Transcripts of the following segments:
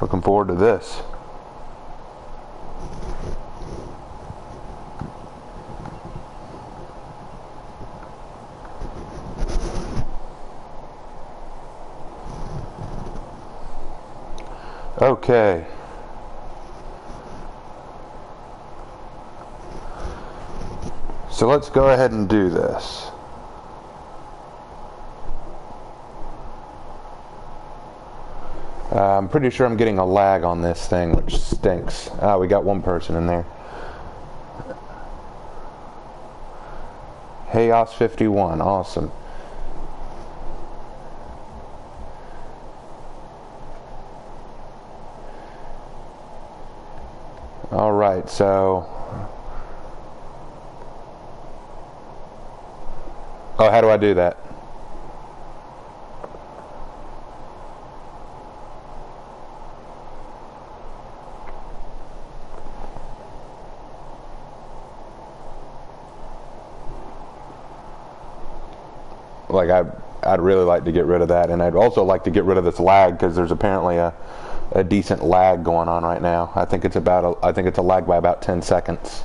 Looking forward to this. Okay. So let's go ahead and do this. I'm pretty sure I'm getting a lag on this thing, which stinks. We got one person in there. Chaos 51, awesome. All right, so. Oh, how do I do that? Like I'd really like to get rid of that, and I'd also like to get rid of this lag because there's apparently a decent lag going on right now. I think it's a lag by about 10 seconds.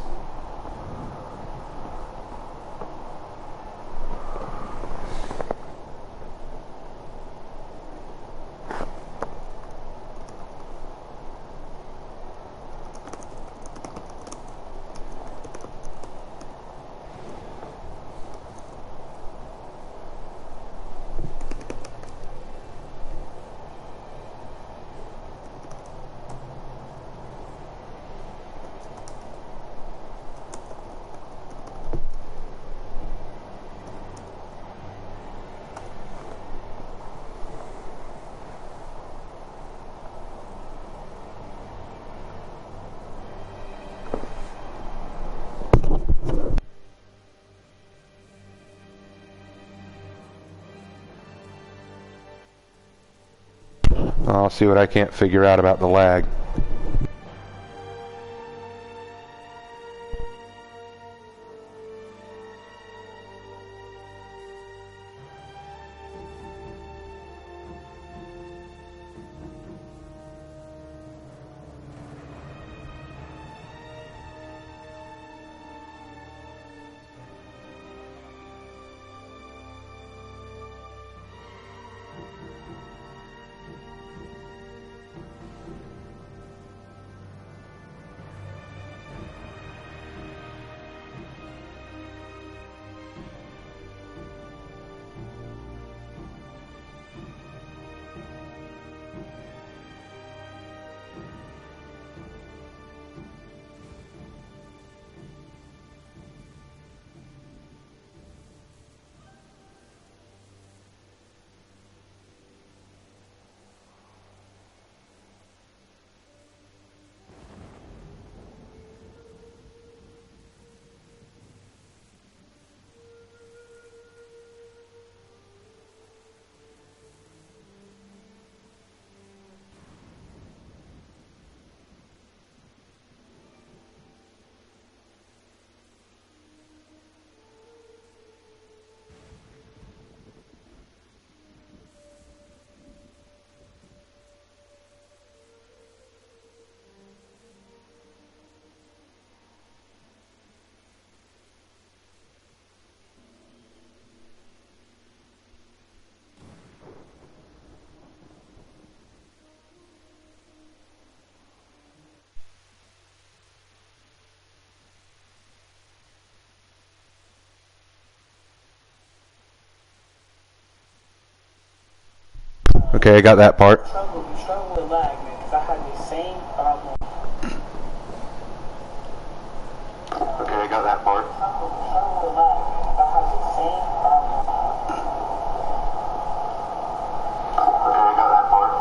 I'll see what I can't figure out about the lag. Okay, I got that part. You struggle with lag, man, because I had the same problem. Okay, I got that part. You struggle with lag, man, because I had the same problem. Okay, I got that part.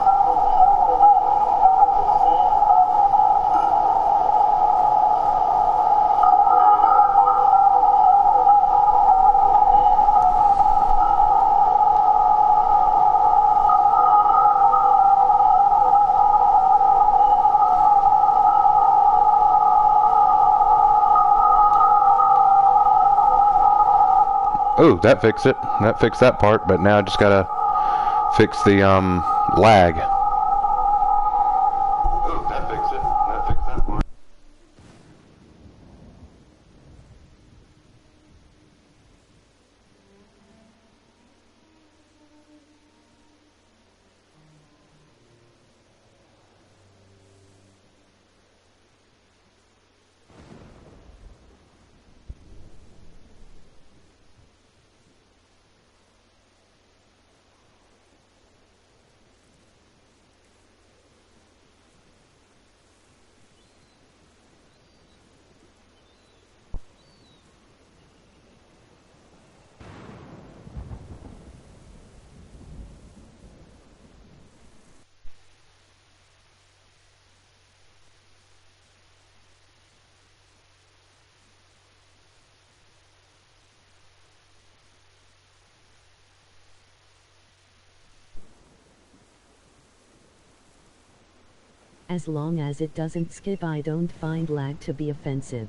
Ooh, that fixed it. That fixed that part, but now I just gotta fix the lag. As long as it doesn't skip, I don't find lag to be offensive.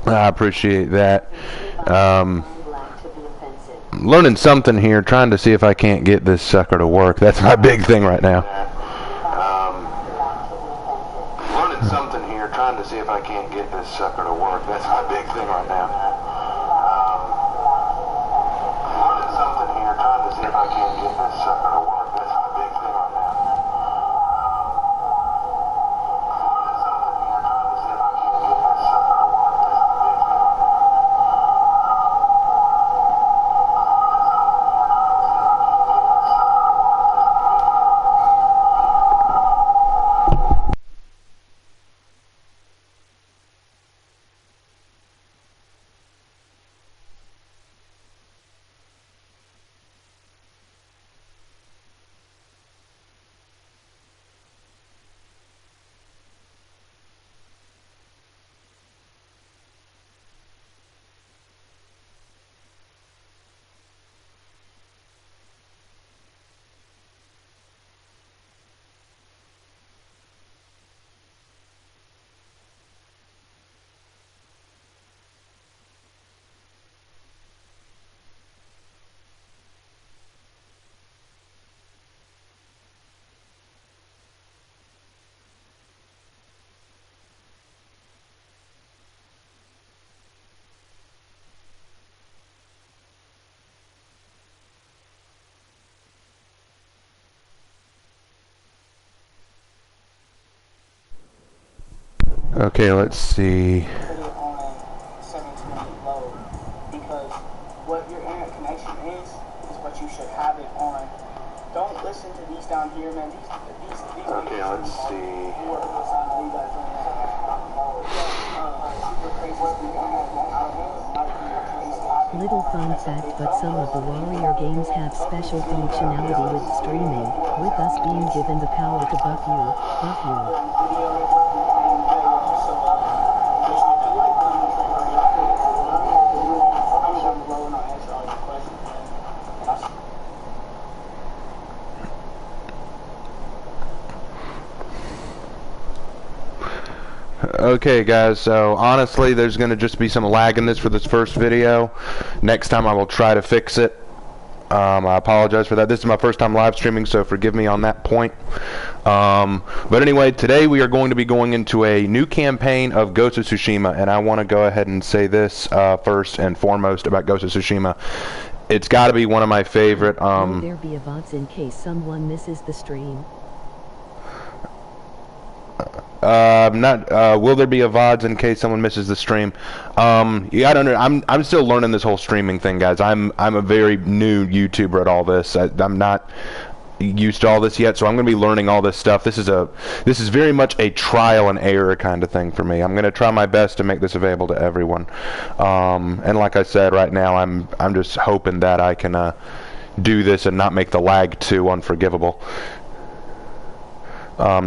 I appreciate that. Learning something here, trying to see if I can't get this sucker to work. That's my big thing right now. Learning something here, trying to see if I can't get this sucker to work. That's my big thing right now. Learning something here, trying to see if I can't get this sucker to work. That's my big thing right now. Learning something here, trying to see if I can't get this sucker to work. That's my big thing right now. Okay, let's see. Put it on settings when you load, because what your internet connection is what you should have it on. Don't listen to these down here, man. These Okay, let's see. Little fun fact, but some of the Warrior games have special functionality with streaming, with us being given the power to buff you. Okay guys, so honestly there's going to just be some lag in this for this first video. Next time I will try to fix it. I apologize for that. This is my first time live streaming, so forgive me on that point. But anyway, today we are going to be going into a new campaign of Ghost of Tsushima, and I want to go ahead and say this first and foremost about Ghost of Tsushima. It's got to be one of my favorite. Will there be a VODs in case someone misses the stream? Will there be a VODs in case someone misses the stream? Yeah, I don't know. I'm still learning this whole streaming thing, guys. I'm a very new YouTuber at all this. I'm not used to all this yet, so I'm going to be learning all this stuff. This is very much a trial and error kind of thing for me. I'm going to try my best to make this available to everyone. And like I said, right now I'm just hoping that I can do this and not make the lag too unforgivable.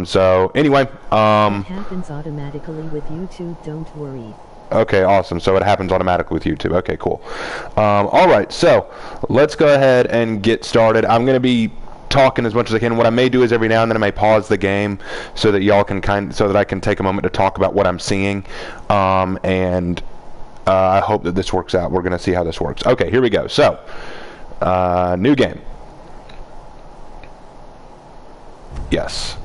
So anyway, it happens automatically with YouTube, don't worry. Okay, awesome. So it happens automatically with YouTube. Okay, cool. All right, so let's go ahead and get started. I'm going to be talking as much as I can. What I may do is every now and then I may pause the game so that y'all can so that I can take a moment to talk about what I'm seeing. And I hope that this works out. We're going to see how this works. Okay, here we go. So, new game. Yes.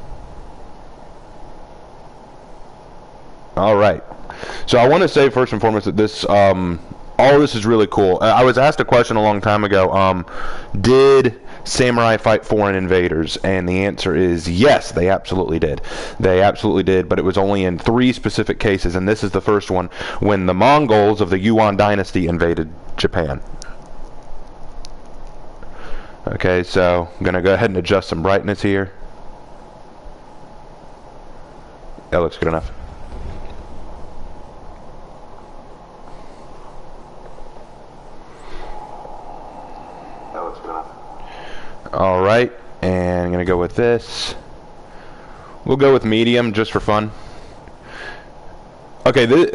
All right. So I want to say first and foremost that this, all of this is really cool. I was asked a question a long time ago. Did samurai fight foreign invaders? And the answer is yes, they absolutely did. They absolutely did, but it was only in 3 specific cases, and this is the first one, when the Mongols of the Yuan dynasty invaded Japan. Okay, so I'm going to go ahead and adjust some brightness here. That looks good enough. Alright, and I'm going to go with this. We'll go with medium just for fun. Okay, we're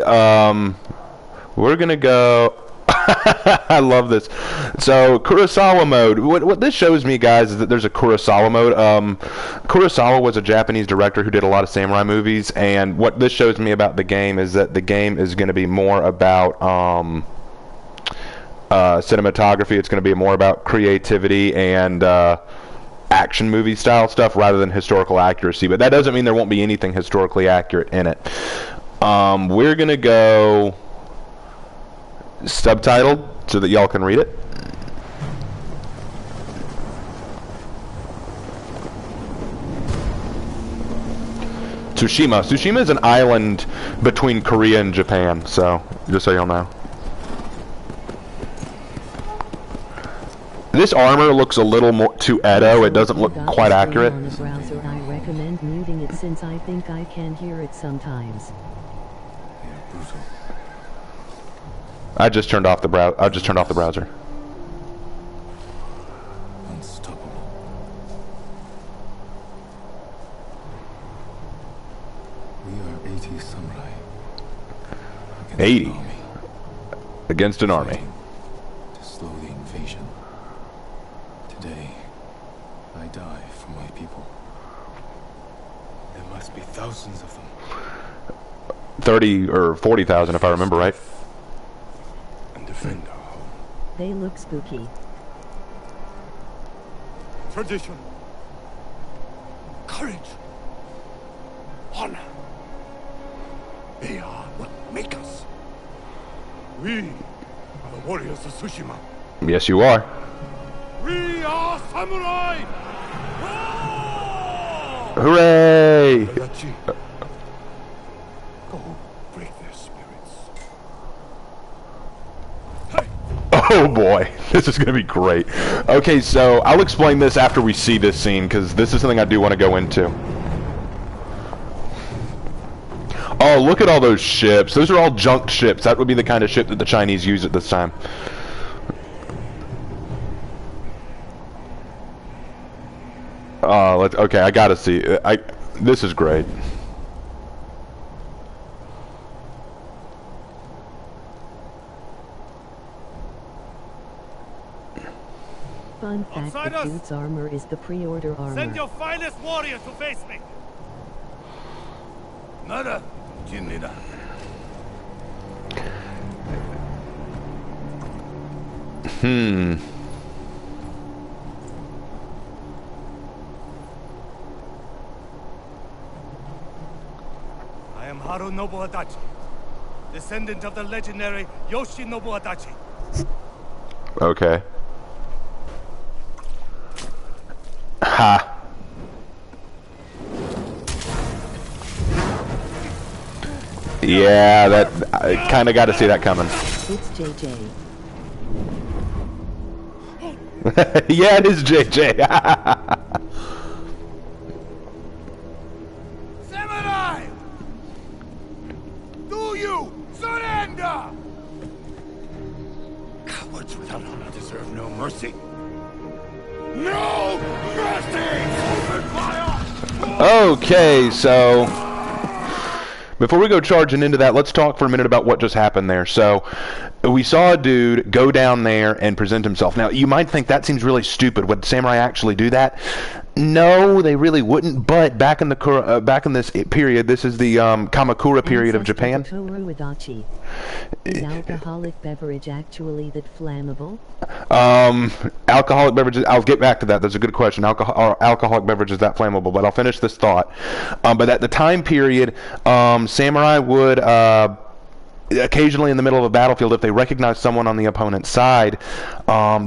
going to go... I love this. So Kurosawa mode. What this shows me, guys, is that there's a Kurosawa mode. Kurosawa was a Japanese director who did a lot of samurai movies, and what this shows me about the game is that the game is going to be more about cinematography. It's going to be more about creativity and action movie style stuff rather than historical accuracy. But that doesn't mean there won't be anything historically accurate in it. We're going to go subtitled so that y'all can read it. Tsushima. Tsushima is an island between Korea and Japan, so just so y'all know. This armor looks a little more too Edo. It doesn't look quite accurate. On a browser, I recommend muting it since I think I can hear it sometimes. I just turned off the browser. Unstoppable. We are 80 samurai. 80 against an army. To slow the invasion. Today, I die for my people. There must be thousands of them. 30 or 40,000 if I remember right. Defend our home. They look spooky. Tradition. Courage. Honor. They are what make us. We are the warriors of Tsushima. Yes, you are. We are samurai! Roar! Hooray! Adachi, go break their spirits. Oh boy, this is going to be great. Okay, so I'll explain this after we see this scene, because this is something I do want to go into. Oh, look at all those ships. Those are all junked ships. That would be the kind of ship that the Chinese use at this time. Okay, I gotta see. This is great. Fun fact, the dude's armor is the pre-order armor. Send your finest warriors to face me! Nada, Jinnida. I am Harunobu Adachi, descendant of the legendary Yoshinobu Adachi. Okay. Ha. Yeah, that I kind of got to see that coming. It's JJ. Yeah, it is JJ. Samurai! Do you surrender? Cowards without honor deserve no mercy. No mercy! Open fire! Okay, so before we go charging into that, let's talk for a minute about what just happened there. So we saw a dude go down there and present himself. Now, you might think that seems really stupid. Would samurai actually do that? No, they really wouldn't. But back in the back in this period, this is the Kamakura period of Japan. Toru Adachi. Is alcoholic beverage actually that flammable? Alcoholic beverages, I'll get back to that. That's a good question. Alcoholic beverages that flammable, but I'll finish this thought. But at the time period, samurai would occasionally in the middle of a battlefield, if they recognize someone on the opponent's side,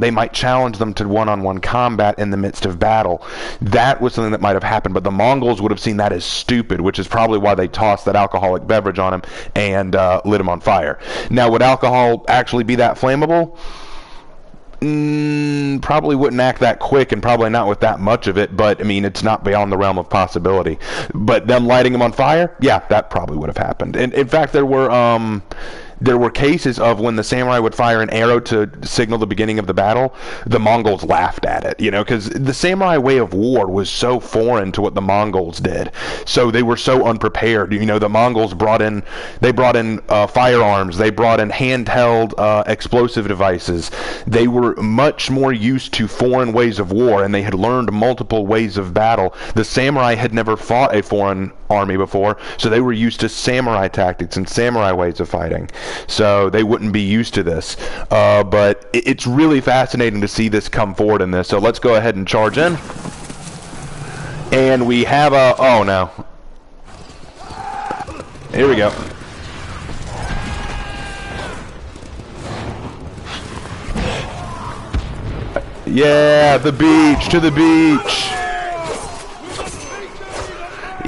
they might challenge them to one-on-one combat in the midst of battle. That was something that might have happened, but the Mongols would have seen that as stupid, which is probably why they tossed that alcoholic beverage on him and lit him on fire. Now, would alcohol actually be that flammable? Probably wouldn't act that quick, and probably not with that much of it, but I mean, it's not beyond the realm of possibility. But them lighting him on fire, yeah, that probably would have happened. And in fact, there were there were cases of when the samurai would fire an arrow to signal the beginning of the battle, the Mongols laughed at it, you know, because the samurai way of war was so foreign to what the Mongols did. So they were so unprepared. You know, the Mongols brought in firearms, they brought in handheld explosive devices. They were much more used to foreign ways of war, and they had learned multiple ways of battle. The samurai had never fought a foreign army before, so they were used to samurai tactics and samurai ways of fighting. So they wouldn't be used to this. But it's really fascinating to see this come forward in this. So let's go ahead and charge in. And we have a... Oh, no. Here we go. Yeah, the beach, to the beach.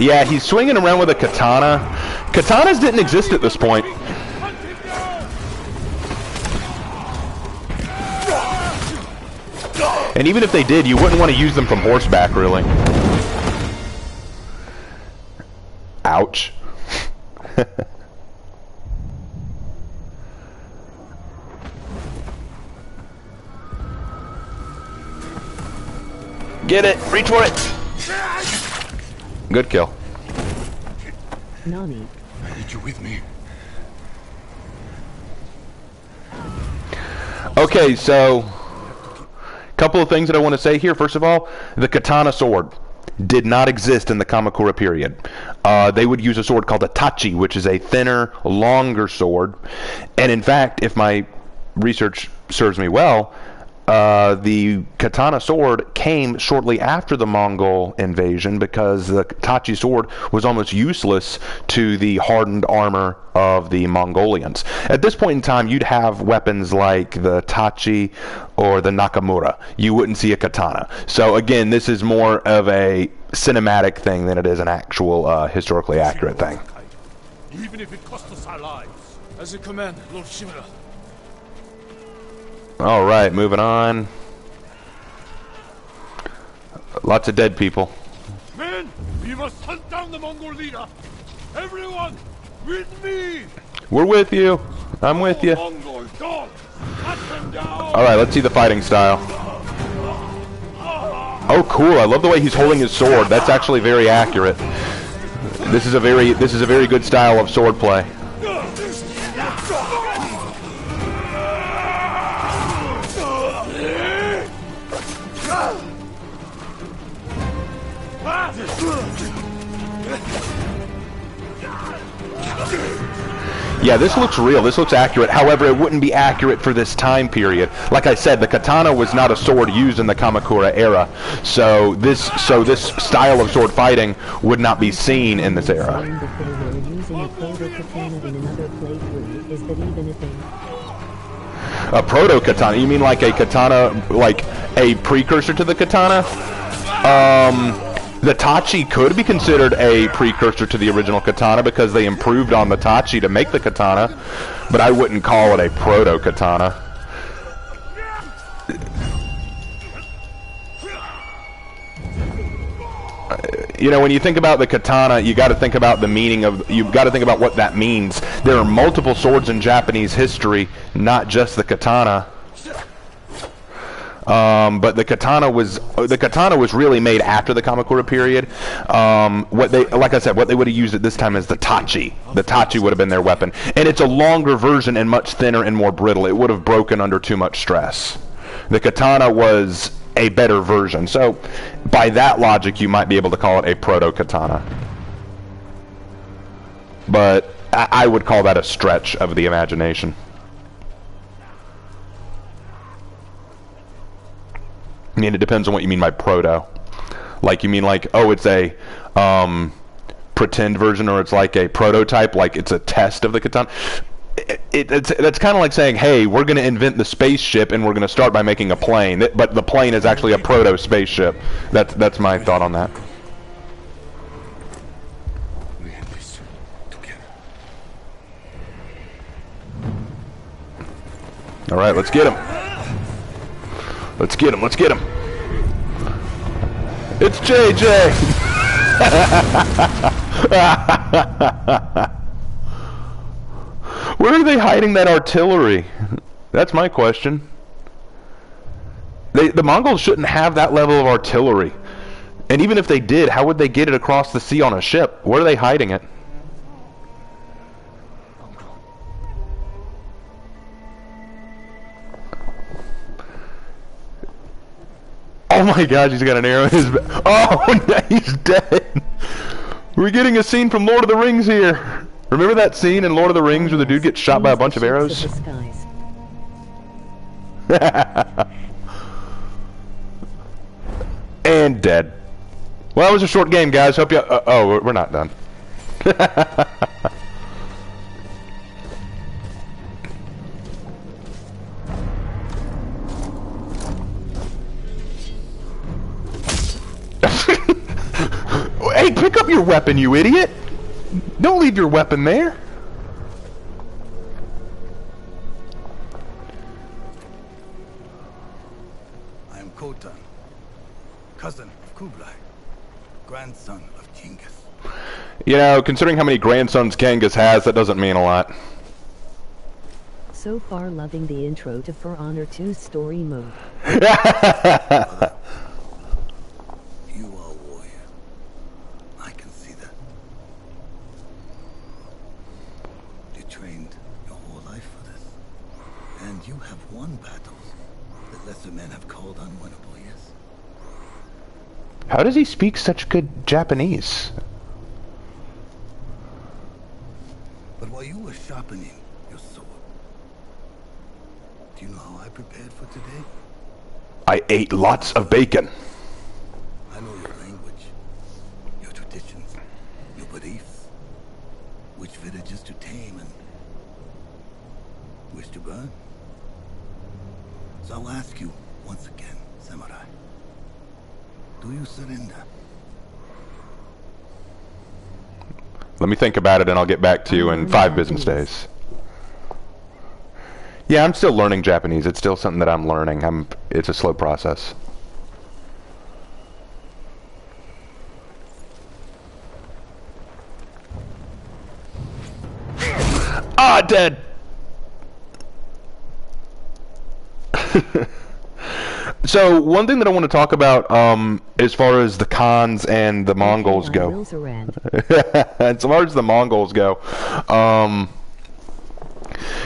Yeah, he's swinging around with a katana. Katanas didn't exist at this point. And even if they did, you wouldn't want to use them from horseback, really. Ouch. Get it! Reach for it! Good kill. Nani. I need you with me. Okay, so couple of things that I want to say here. First of all, the katana sword did not exist in the Kamakura period. They would use a sword called a tachi, which is a thinner, longer sword. And in fact, if my research serves me well, the katana sword came shortly after the Mongol invasion because the tachi sword was almost useless to the hardened armor of the Mongolians. At this point in time, you'd have weapons like the tachi or the nakamura. You wouldn't see a katana. So again, this is more of a cinematic thing than it is an actual historically accurate thing. Even if it costs us our lives. As you command, Lord Shimura. All right, moving on. Lots of dead people. Men, we must hunt down the Mongol leader. Everyone, with me. We're with you. I'm with you. Mongol dogs, cut them down. All right, let's see the fighting style. Oh, cool! I love the way he's holding his sword. That's actually very accurate. This is a very good style of sword play. Yeah, this looks real. This looks accurate. However, it wouldn't be accurate for this time period. Like I said, the katana was not a sword used in the Kamakura era. So this style of sword fighting would not be seen in this era. A proto-katana? You mean like a katana, like a precursor to the katana? The tachi could be considered a precursor to the original katana because they improved on the tachi to make the katana, but I wouldn't call it a proto-katana. You know, when you think about the katana, you got to think about the meaning of, you've got to think about what that means. There are multiple swords in Japanese history, not just the katana. But the katana was really made after the Kamakura period. Like I said, what they would have used at this time is the tachi. The tachi would have been their weapon, and it's a longer version and much thinner and more brittle. It would have broken under too much stress. The katana was a better version, so by that logic, you might be able to call it a proto-katana. But I would call that a stretch of the imagination. I mean, it depends on what you mean by proto. Like, you mean like, oh, it's a pretend version, or it's like a prototype, like it's a test of the katana. That's kind of like saying, hey, we're going to invent the spaceship and we're going to start by making a plane, but the plane is actually a proto-spaceship. That's my thought on that. We end this together. All right, let's get him. Let's get him. Let's get him. It's JJ. Where are they hiding that artillery? That's my question. The Mongols shouldn't have that level of artillery. And even if they did, how would they get it across the sea on a ship? Where are they hiding it? Oh my gosh, he's got an arrow in his back. Oh, he's dead. We're getting a scene from Lord of the Rings here. Remember that scene in Lord of the Rings where the dude gets shot by a bunch of arrows? And dead. Well, that was a short game, guys. Hope you... oh, we're not done. Hey, pick up your weapon, you idiot! Don't leave your weapon there. I am Khotan, cousin of Kublai, grandson of Genghis. You know, considering how many grandsons Genghis has, that doesn't mean a lot. So far loving the intro to For Honor 2's story mode. You are a warrior. I can see that. You trained your whole life for this. And you have won battles that lesser men have called unwinnable, yes? How does he speak such good Japanese? But while you were sharpening your sword, do you know how I prepared for today? I ate lots of bacon. I know your language, your traditions, your beliefs, which villages to tame and which to burn. So I'll ask you once again, Samurai. Do you surrender? Let me think about it and I'll get back to you in 5 business days. Yeah, I'm still learning Japanese. It's still something that I'm learning. It's a slow process. Ah, dead! So, one thing that I want to talk about, as far as the Khans and the Mongols go. As far as the Mongols go,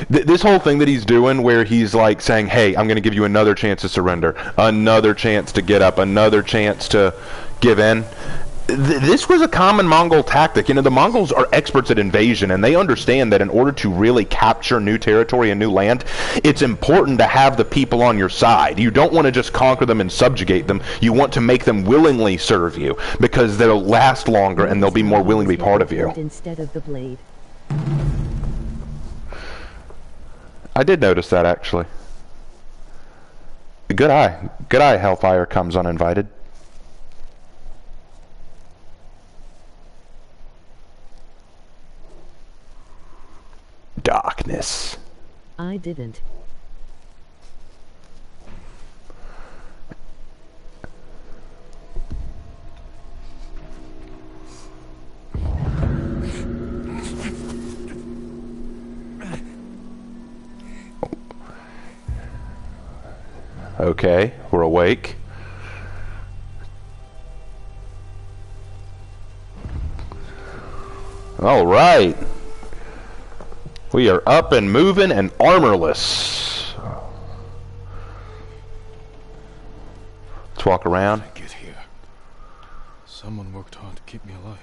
this whole thing that he's doing where he's like saying, hey, I'm going to give you another chance to surrender, another chance to get up, another chance to give in. This was a common Mongol tactic. You know, the Mongols are experts at invasion, and they understand that in order to really capture new territory and new land, it's important to have the people on your side. You don't want to just conquer them and subjugate them. You want to make them willingly serve you, because they'll last longer and they'll be more willing to be part of you. Instead of the blade. I did notice that, actually. Good eye. Good eye, Hellfire comes uninvited. Darkness. I didn't. Okay, we're awake. All right. We are up and moving and armorless. Let's walk around. I get here. Someone worked hard to keep me alive.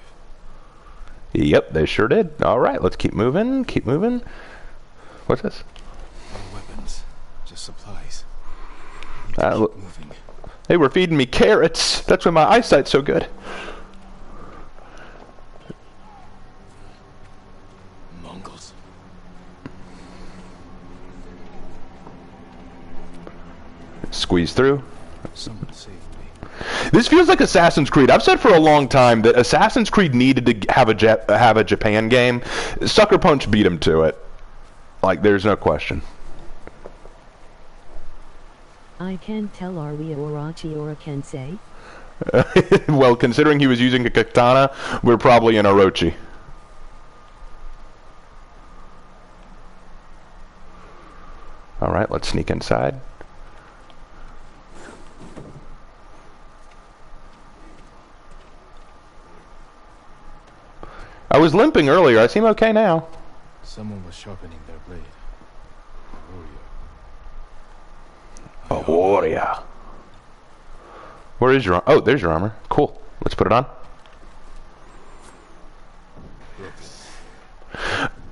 Yep, they sure did. All right, let's keep moving. Keep moving. What's this? No weapons, just supplies. Keep moving. They were feeding me carrots. That's why my eyesight's so good. Mongols. Squeeze through. Someone saved me. This feels like Assassin's Creed. I've said for a long time that Assassin's Creed needed to have a Japan game. Sucker Punch beat him to it. Like, there's no question. I can't tell, are we Orochi or a Kensei? Well, considering he was using a katana, we're probably in Orochi. Alright, let's sneak inside. I was limping earlier. I seem okay now. Someone was sharpening their blade. A warrior. Where is your... Oh, there's your armor. Cool. Let's put it on.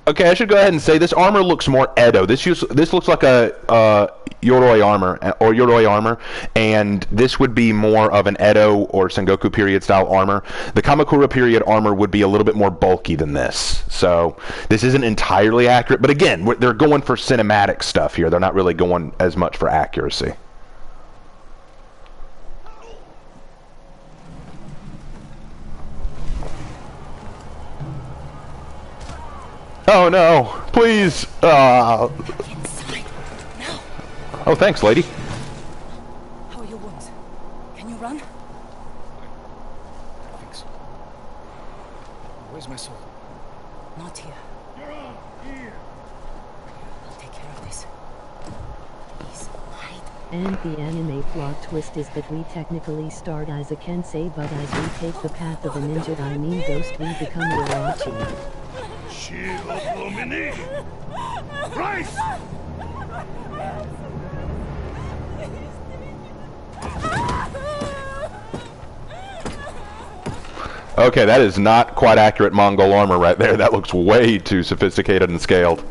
Okay, I should go ahead and say this armor looks more Edo. This looks like a Yoroi armor, or Yoroi armor, and this would be more of an Edo or Sengoku period style armor. The Kamakura period armor would be a little bit more bulky than this. So this isn't entirely accurate, but again, they're going for cinematic stuff here. They're not really going as much for accuracy. Oh no, please. Inside. Now. Oh, thanks, lady. How are your wounds? Can you run? I think so. Where's my sword? Not here. I'll take care of this. Please, hide. And the anime plot twist is that we technically start as a Kensei, but as we take the path of a ninja, I mean ghost, we become Urachi. Shield of Lumini! Rice! Okay, that is not quite accurate Mongol armor right there. That looks way too sophisticated and scaled.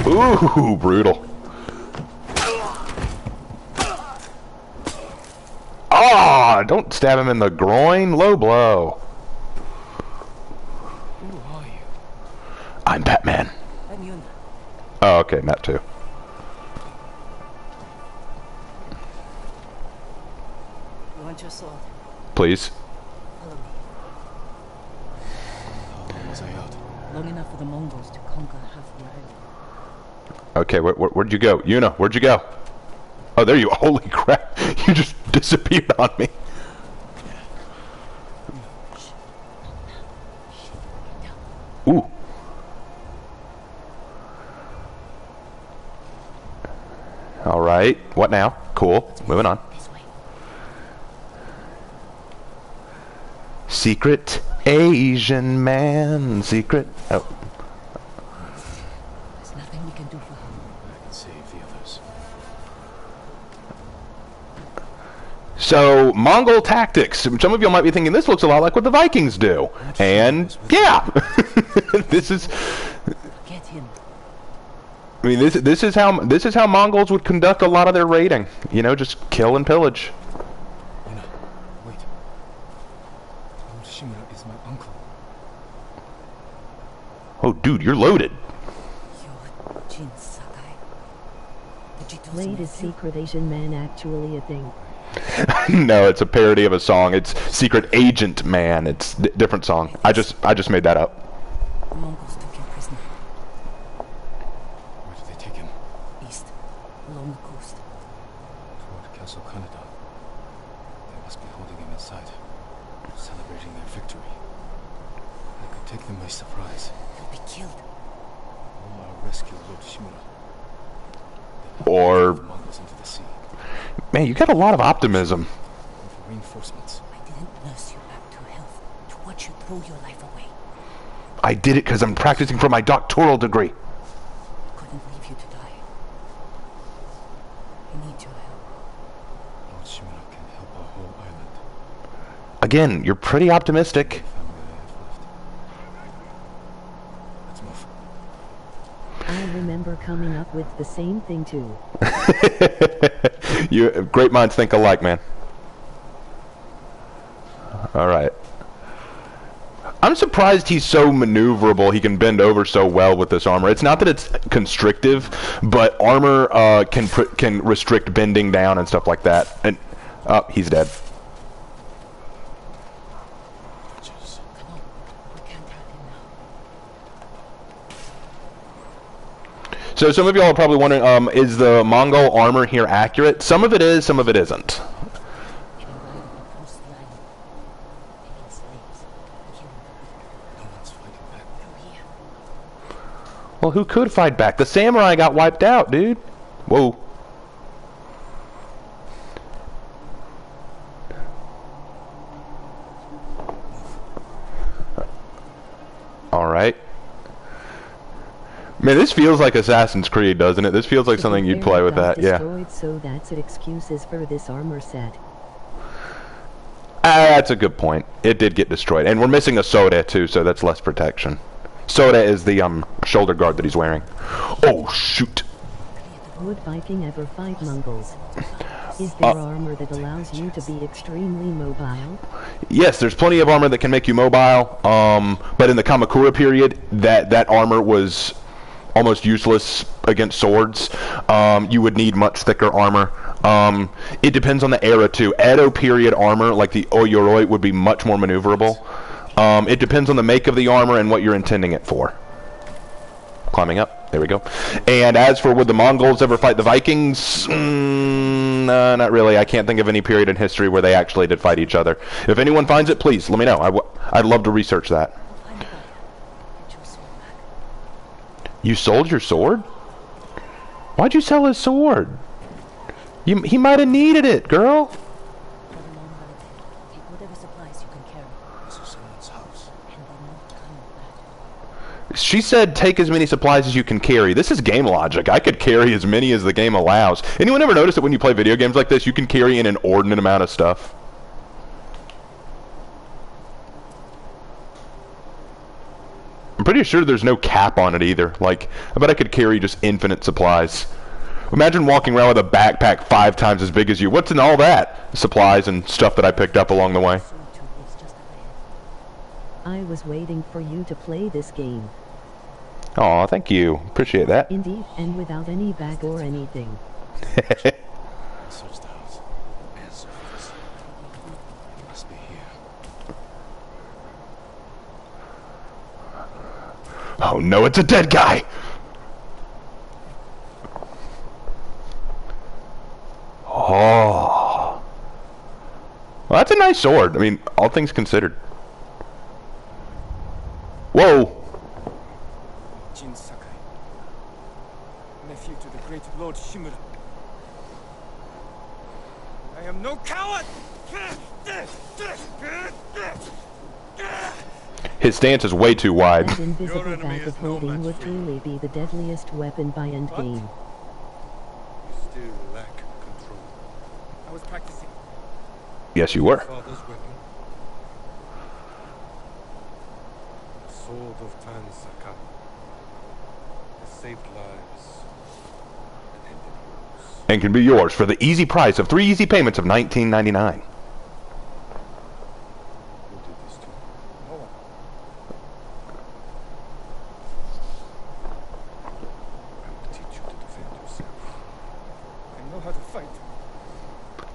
Ooh, brutal. Ah, don't stab him in the groin. Low blow. Who are you? I'm Batman. I'm Yuna. Oh, okay, Matt too. You want your sword? Please. Follow me. How long was I out? Long enough for the Mongols to conquer half the island. Okay, where'd you go? Yuna, where'd you go? Oh, there you are. Holy crap. You just disappeared on me. Ooh. Alright. What now? Cool. Moving on. This way. Secret Asian man. Secret. Oh. There's nothing we can do for her. I can save the others. So, Mongol tactics. Some of you might be thinking this looks a lot like what the Vikings do. And, yeah. This is... Get him. I mean, this is how Mongols would conduct a lot of their raiding. You know, just kill and pillage. Yuna, wait. Old Shimura is my uncle. Oh, dude, you're loaded. You're Jin Sakai. The Jitosu Wait, is nephew? Secret Asian Man actually a thing? No, it's a parody of a song. It's Secret Agent Man. It's a different song. I just made that up. The Mongols took him prisoner. Where did they take him? East. Along the coast. Toward Castle Kaneda. They must be holding him inside. Celebrating their victory. I could take them by surprise. He'll be killed. Or rescue Lord Shimura. Or, The Mongols into the sea. man, you got a lot of optimism. And for reinforcements. I didn't nurse you back to health to watch you throw your life away. I did it because I'm practicing for my doctoral degree. Couldn't leave you to die. I need your help. Lord Shimura can help our whole island. Again, you're pretty optimistic. The family I have left. Let's move. I remember coming up with the same thing too. You great minds think alike, man. All right. I'm surprised he's so maneuverable. He can bend over so well with this armor. It's not that it's constrictive, but armor can restrict bending down and stuff like that. And he's dead. Just Come on. We can't have him now. So some of y'all are probably wondering, is the Mongol armor here accurate? Some of it is, some of it isn't. They've been riding across the island. Taking slaves. Killing them. no one's fighting back. Well, who could fight back? The samurai got wiped out, dude. Whoa. Alright. Man, this feels like Assassin's Creed, doesn't it? This feels like something you'd play with that, yeah. So that's it, excuses for this armor set. That's a good point. It did get destroyed. And we're missing a Soda, too, so that's less protection. Soda is the shoulder guard that he's wearing. Oh, shoot. Would Viking ever fight Mongols? Is there armor that allows you to be extremely mobile? Yes, there's plenty of armor that can make you mobile. But in the Kamakura period, that armor was almost useless against swords. You would need much thicker armor. It depends on the era too. Edo period armor, like the Oyoroi, would be much more maneuverable. It depends on the make of the armor and what you're intending it for. Climbing up. There we go. And as for would the Mongols ever fight the Vikings? Not really. I can't think of any period in history where they actually did fight each other. If anyone finds it, please let me know. I'd love to research that. You sold your sword? Why'd you sell his sword? He might have needed it, girl. Take whatever supplies you can carry. This is someone's house. And then not come back. She said take as many supplies as you can carry. This is game logic. I could carry as many as the game allows. Anyone ever notice that when you play video games like this, you can carry an inordinate amount of stuff? I'm pretty sure there's no cap on it either. Like, I bet I could carry just infinite supplies. Imagine walking around with a backpack 5 times as big as you. What's in all that? Supplies and stuff that I picked up along the way. I was waiting for you to play this game. Aw, thank you. Appreciate that. Indeed, and without any bag or anything. Search the house. Answer for this. He must be here. Oh no, it's a dead guy! Oh. Well, that's a nice sword. I mean, all things considered. Whoa! Jin Sakai, nephew to the great Lord Shimura. I am no coward! His stance is way too wide. That invisible bag of holding would truly be the deadliest weapon by endgame. You still lack control. I was practicing. Yes, you were. Father's weapon. The sword of Tan Sakai. It saved lives and ended wars. And can be yours for the easy price of 3 easy payments of $19.99. Who did this to you? No one. I will teach you to defend yourself. I know how to fight.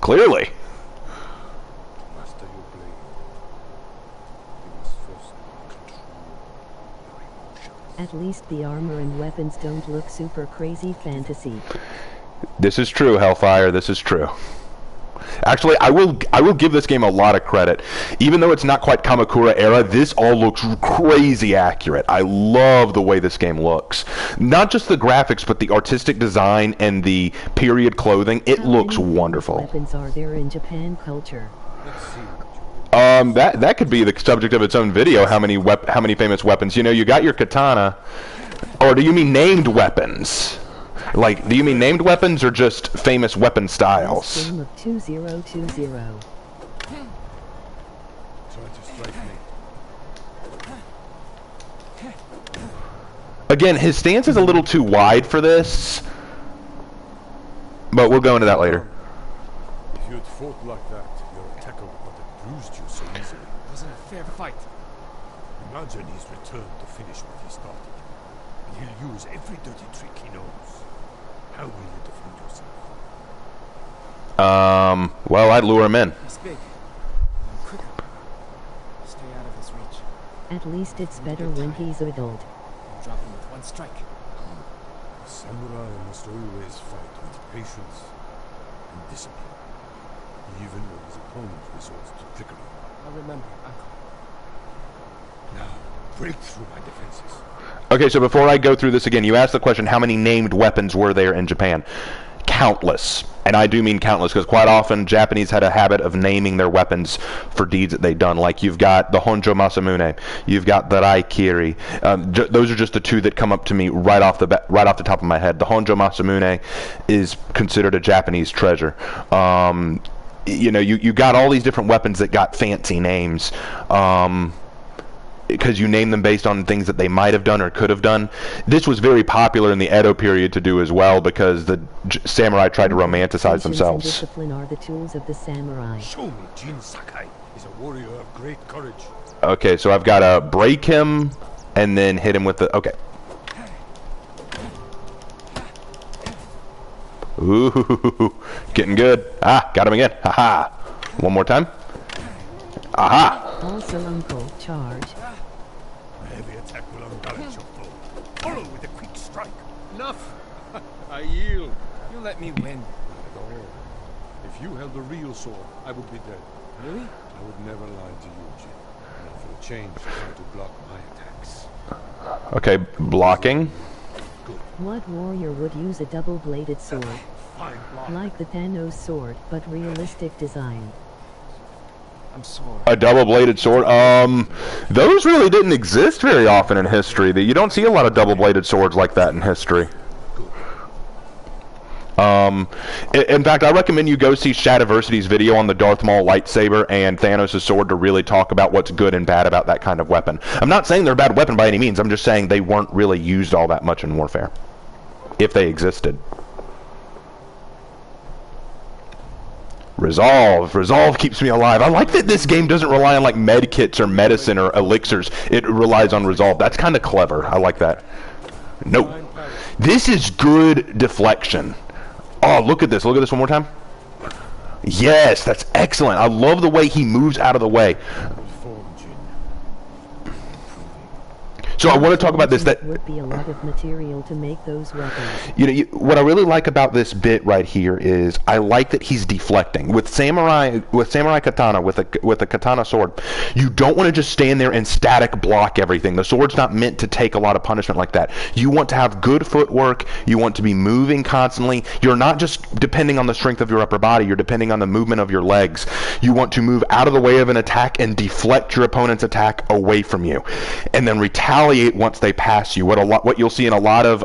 Clearly. To master your blade, you must first control your emotions. At least the armor and weapons don't look super crazy fantasy. This is true, Hellfire. This is true. Actually, I will give this game a lot of credit. Even though it's not quite Kamakura era, this all looks crazy accurate. I love the way this game looks. Not just the graphics, but the artistic design and the period clothing. It looks wonderful. Weapons are there in Japan culture? Let's see what you That could be the subject of its own video. How many famous weapons? You know, you got your katana. Or do you mean named weapons? Like, do you mean named weapons or just famous weapon styles? Game of 2020. try to strike me. Again, his stance is a little too wide for this. But we'll go into that later. If you had fought like that, your attacker would not have bruised you so easily. It wasn't a fair fight. Imagine he's returned to finish what he started. He'll use every dirty trick he knows. How will you defend yourself? Well, I'd lure him in. He's big. I'm quicker. Stay out of his reach. At least it's better when he's adult. I'll drop him with one strike. A samurai must always fight with patience and discipline, even when his opponent resorts to trickery. I'll remember, Uncle. Now, break through my defenses. Okay, so before I go through this again, you asked the question, how many named weapons were there in Japan? Countless. And I do mean countless, because quite often Japanese had a habit of naming their weapons for deeds that they'd done. Like you've got the Honjo Masamune, you've got the Raikiri. Those are just the two that come up to me right off the top of my head. The Honjo Masamune is considered a Japanese treasure. You know, you got all these different weapons that got fancy names. Because you name them based on things that they might have done or could have done. This was very popular in the Edo period to do as well, because the samurai tried to romanticize themselves. Discipline are the tools of the samurai. Show me Jin Sakai is a warrior of great courage. Okay, so I've got to break him and then hit him with the... Okay. Ooh, getting good. Ah, got him again. Haha. One more time. Aha. Also, Uncle, charge. A heavy attack will unbalance your foe. Follow with a quick strike. Enough! I yield. You let me win. Not at all. If you held the real sword, I would be dead. Really? I would never lie to you, Jin. Now for a change, try to block my attacks. Okay, blocking. What warrior would use a double-bladed sword? Fine block. Like the Thanos sword, but realistic design. I'm sorry. A double-bladed sword. Those really didn't exist very often in history. You don't see a lot of double-bladed swords like that in history. In fact, I recommend you go see Shadiversity's video on the Darth Maul lightsaber and Thanos' sword to really talk about what's good and bad about that kind of weapon. I'm not saying they're a bad weapon by any means. I'm just saying they weren't really used all that much in warfare, if they existed. Resolve. Resolve keeps me alive. I like that this game doesn't rely on like med kits or medicine or elixirs. It relies on resolve. That's kind of clever. I like that. Nope. This is good deflection. Oh, look at this. Look at this one more time. Yes, that's excellent. I love the way he moves out of the way. So I want to talk about this. That would be a lot of material to make those weapons. You know, what I really like about this bit right here is I like that he's deflecting with samurai katana, with a katana sword. You don't want to just stand there and static block everything. The sword's not meant to take a lot of punishment like that. You want to have good footwork. You want to be moving constantly. You're not just depending on the strength of your upper body. You're depending on the movement of your legs. You want to move out of the way of an attack and deflect your opponent's attack away from you, and then retaliate once they pass you. What you'll see in a lot of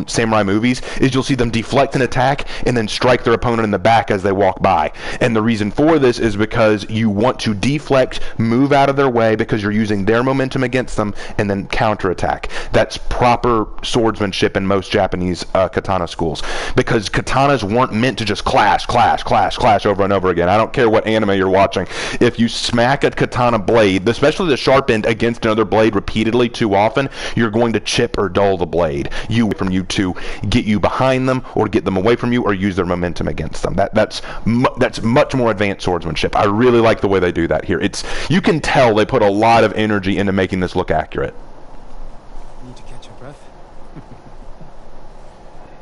samurai movies is you'll see them deflect an attack and then strike their opponent in the back as they walk by. And the reason for this is because you want to deflect, move out of their way, because you're using their momentum against them, and then counterattack. That's proper swordsmanship in most Japanese katana schools, because katanas weren't meant to just clash over and over again. I don't care what anime you're watching. If you smack a katana blade, especially the sharp end, against another blade repeatedly too often, you're going to chip or dull the blade. You to get you behind them, or get them away from you, or use their momentum against them. That's much more advanced swordsmanship. I really like the way they do that here. You can tell they put a lot of energy into making this look accurate. Need to catch your breath?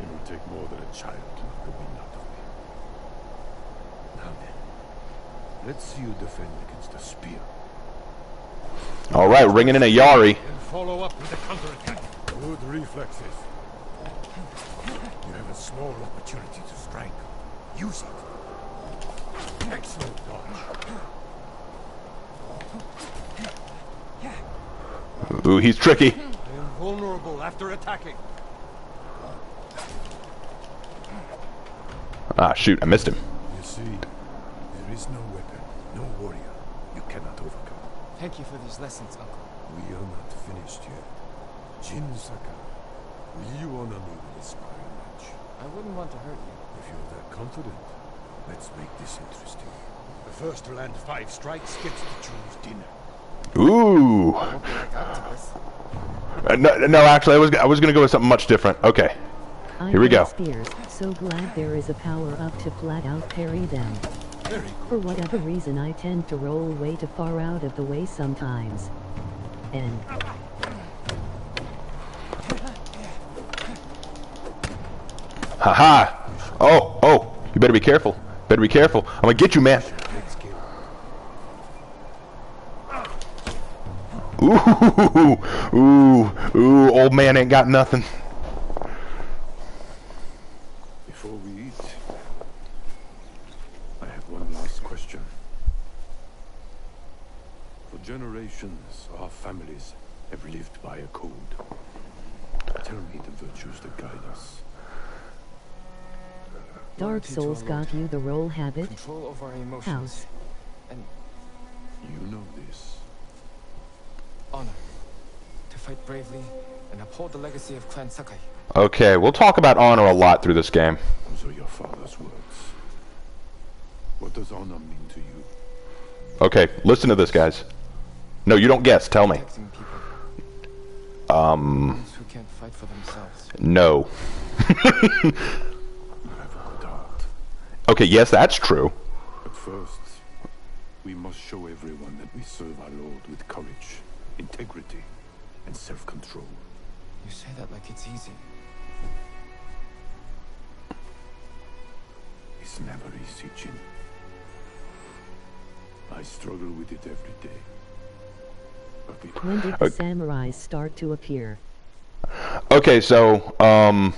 It would take more than a child to knock the wind out of me. Now then, let's see you defend against a spear. All right, ringing in a Yari. And follow up with a counterattack. Good reflexes. You have a small opportunity to strike. Use it. Excellent dodge. Ooh, he's tricky. I am vulnerable after attacking. Ah, shoot, I missed him. You see, there is no weapon, no warrior you cannot overcome. Thank you for these lessons, Uncle. We are not finished yet. Jin Sakai, will you honor me with a sparring match? I wouldn't want to hurt you. If you're that confident, let's make this interesting. The first to land 5 strikes gets to choose dinner. Ooh. Won't be like octopus. No, actually, I was going to go with something much different. Okay. Here we go. Spears. So glad there is a power up to flat out parry them. For whatever reason, I tend to roll way too far out of the way sometimes. And haha. Oh, you better be careful. Better be careful. I'm gonna get you, man. Ooh, old man ain't got nothing. Before we eat, I have one last question. For generations, our families have lived by a code. Tell me the virtues that guide us. Dark Souls got you the roll habit? Control over our emotions. House. And You know this. honor. To fight bravely and uphold the legacy of Clan Sakai. Okay, we'll talk about honor a lot through this game. Those are your father's words. What does honor mean to you? Okay, listen to this, guys. No, you don't guess. Tell me. Protecting people. Those who can't fight for themselves. No. You have a good heart. Okay, yes, that's true. But first, we must show everyone that we serve our Lord with courage, integrity, and self-control. You say that like it's easy. It's never easy, Jin. I struggle with it every day. But we When did the samurais start to appear? Okay, so, want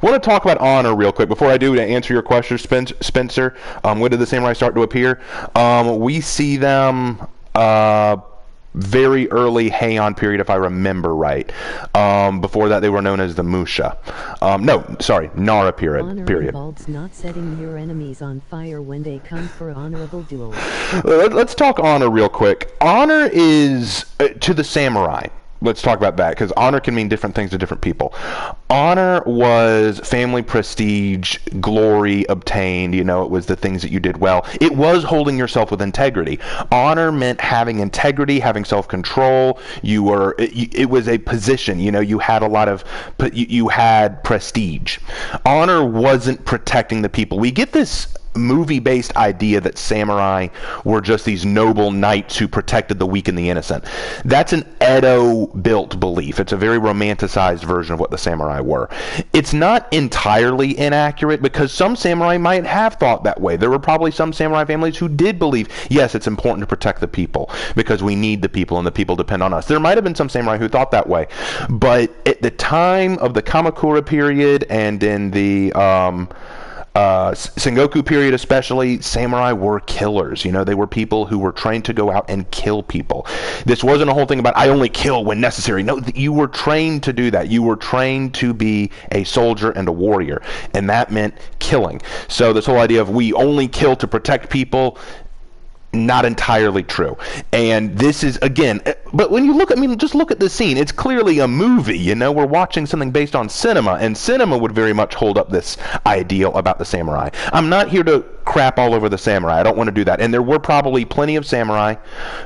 to talk about honor real quick before I do to answer your question, Spencer. When did the samurai start to appear? We see them very early Heian period, if I remember right. Before that, they were known as the Musha. No, sorry, Nara period. Honor involves not setting your enemies on fire when they come for honorable duels. Let's talk honor real quick. Honor is to the samurai. Let's talk about that, because honor can mean different things to different people. Honor was family prestige, glory obtained, you know, it was the things that you did well. It was holding yourself with integrity. Honor meant having integrity, having self-control. It was a position, you know, you had a lot of, you had prestige. Honor wasn't protecting the people. We get this movie-based idea that samurai were just these noble knights who protected the weak and the innocent. That's an Edo-built belief. It's a very romanticized version of what the samurai were. It's not entirely inaccurate, because some samurai might have thought that way. There were probably some samurai families who did believe, yes, it's important to protect the people, because we need the people and the people depend on us. There might have been some samurai who thought that way. But at the time of the Kamakura period and in the Sengoku period especially, samurai were killers. You know, they were people who were trained to go out and kill people. This wasn't a whole thing about, I only kill when necessary. No, you were trained to do that. You were trained to be a soldier and a warrior, and that meant killing. So this whole idea of we only kill to protect people, not entirely true. And this is, again, but when you look, I mean, just look at the scene. It's clearly a movie, you know, we're watching something based on cinema, and cinema would very much hold up this ideal about the samurai. I'm not here to crap all over the samurai. I don't want to do that. And there were probably plenty of samurai